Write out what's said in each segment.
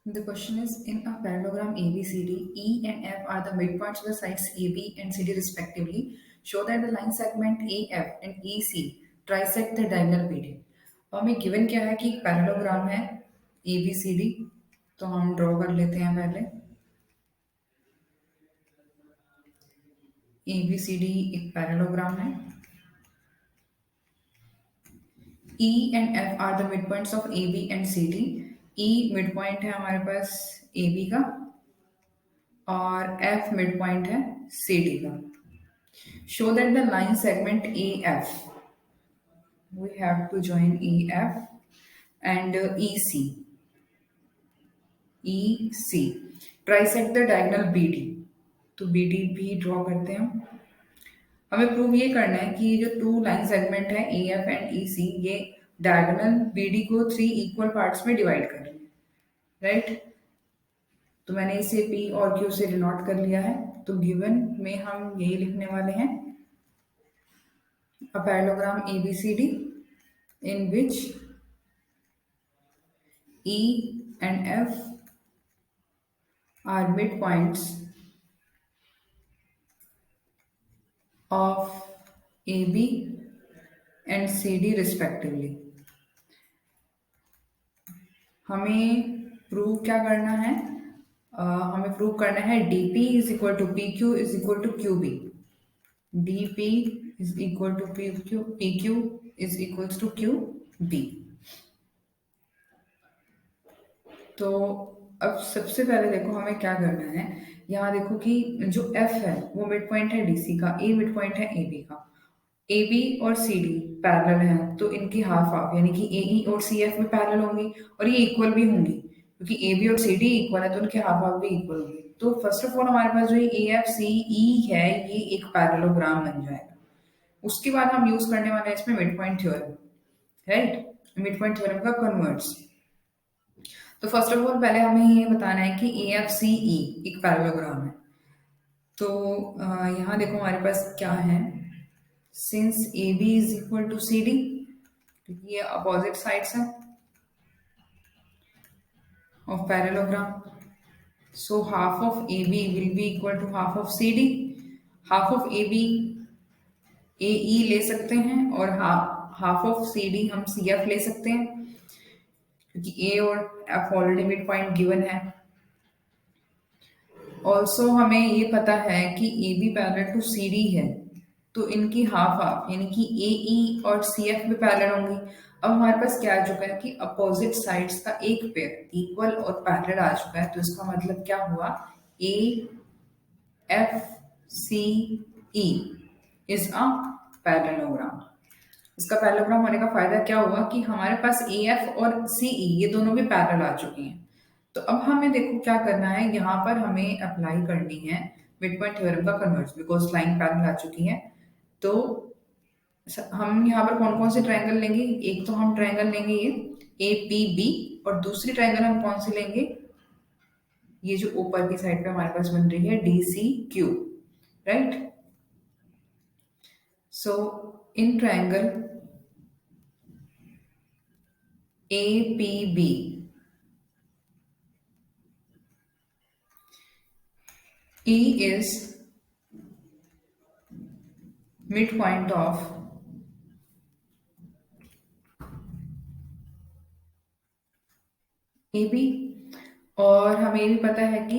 The question is, in a parallelogram ABCD, E and F are the midpoints of the sides AB and CD respectively. Show that the line segment AF and EC trisect the diagonal BD. और हमें given क्या है कि एक parallelogram है ABCD, तो हम draw कर लेते हैं पहले। ABCD एक पैरेललोग्राम है। E and F are the midpoints of AB and CD. E midpoint है हमारे पास AB का और F midpoint है CD का। Show that the line segment AF, we have to join AF and EC trisect the diagonal BD, तो BD भी draw करते हैं हम। हमें प्रूव ये करना है कि ये जो टू लाइन सेगमेंट है AF एंड EC ये डायगोनल BD को 3 इक्वल पार्ट्स में डिवाइड कर रहे हैं, राइट। तो मैंने इसे P और Q से डिनोट कर लिया है। तो गिवन में हम यही लिखने वाले हैं, a parallelogram ABCD in which E and F are midpoints of AB and CD respectively. हमें प्रूव क्या करना है? हमें प्रूव करना है DP is equal to PQ is equal to QB। DP is equal to PQ is equal to QB। तो अब सबसे पहले देखो हमें क्या करना है। यहाँ देखो कि जो F है वो मिड पॉइंट है DC का, A मिड पॉइंट है AB का। AB और CD पैरेलल हैं तो इनकी हाफ हाफ यानी कि AE और CF भी पैरेलल होंगी और ये इक्वल भी होंगी, क्योंकि AB और CD इक्वल है तो उनके हाफ हाफ भी इक्वल होंगे। तो फर्स्ट ऑफ ऑल हमारे पास जो ये AFCE है ये एक पैरेललोग्राम बन जाएगा। उसके बाद हम यूज करने वाले हैं इसमें mid point theorem, right. Mid point theorem का कन्वर्ट्स। तो फर्स्ट ऑफ ऑल पहले हमें ये बताना है कि AFCE एक पैरेललोग्राम है। तो यहाँ देखो हमारे पास क्या है, since AB is equal to CD, क्योंकि ये अपोजिट साइड्स हैं of parallelogram, so half of AB will be equal to half of CD। Half of AB AE ले सकते हैं और हाफ ऑफ CD हम CF ले सकते हैं, क्योंकि A और F already mid point given है। ऑल्सो हमें ये पता है कि AB पैरेलल टू CD है तो इनकी हाफ हाफ यानी कि AE और CF भी पैरेलल होंगी। अब हमारे पास क्या आ चुका है कि अपोजिट साइड्स का एक पेयर इक्वल और पैरेलल आ चुका है। तो इसका मतलब क्या हुआ, AFCE इज अ पैरेललोग्राम। इसका पैरेललोग्राम होने का फायदा क्या हुआ कि हमारे पास AF और CE ये दोनों भी पैरेलल आ चुके हैं। तो अब हमें देखो क्या करना है, यहाँ पर हमें अप्लाई करनी है मिड पॉइंट थ्योरम का कन्वर्स, बिकॉज लाइन पैरेलल आ चुकी है। तो हम यहाँ पर कौन कौन से ट्रायंगल लेंगे, एक तो हम ट्रायंगल लेंगे ये APB और दूसरी ट्रायंगल हम कौन सी लेंगे, ये जो ऊपर की साइड पे हमारे पास बन रही है DCQ, right. So in triangle APB E is midpoint of AB, और हमें ये भी पता है कि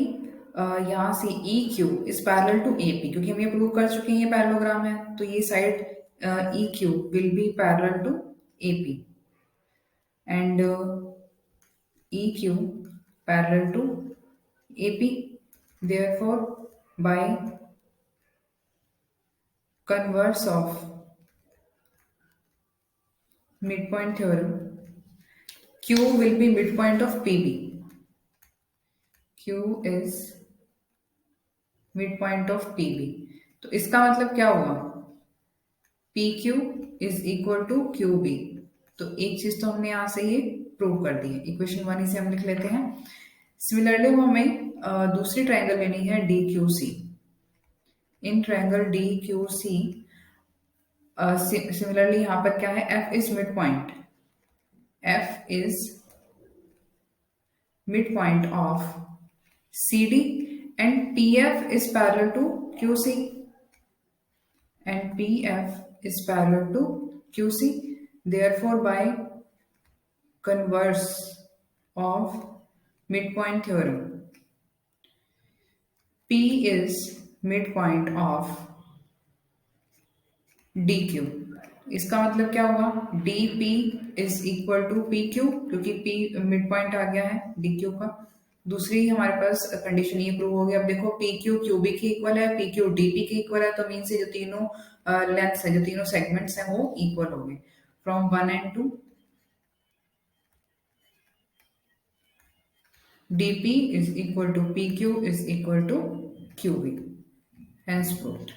यहाँ से EQ is parallel to AP, क्योंकि हम ये प्रूव कर चुके हैं ये पैरेललोग्राम है। तो ये side EQ will be parallel to AP and EQ parallel to AP. Therefore, by converse of midpoint theorem, Q will be midpoint of PB. Q is midpoint of PB. तो इसका मतलब क्या हुआ, PQ is equal to QB। तो एक चीज तो हमने यहां से ये प्रूव कर दी है, इक्वेशन 1 इसे हम लिख लेते हैं। सिमिलरली हमें दूसरी ट्रायंगल लेनी है DQC। In triangle DQC similarly यहाँ पर क्या है, F is mid point. F is midpoint of CD, and PF is parallel to QC, and PF is parallel to QC. Therefore, by converse of midpoint theorem, P is midpoint of DQ. इसका मतलब क्या होगा? DP is equal to PQ, क्योंकि P mid point आ गया है DQ का। दूसरी हमारे पास कंडीशन ये प्रूव हो गया। अब देखो PQ QB के इक्वल है, PQ DP के इक्वल है, तो मीन से जो तीनों लेंथ्स है, जो तीनों सेगमेंट्स हैं, वो इक्वल हो गए from 1 and 2। DP is equal to PQ is equal to QB, hence proved।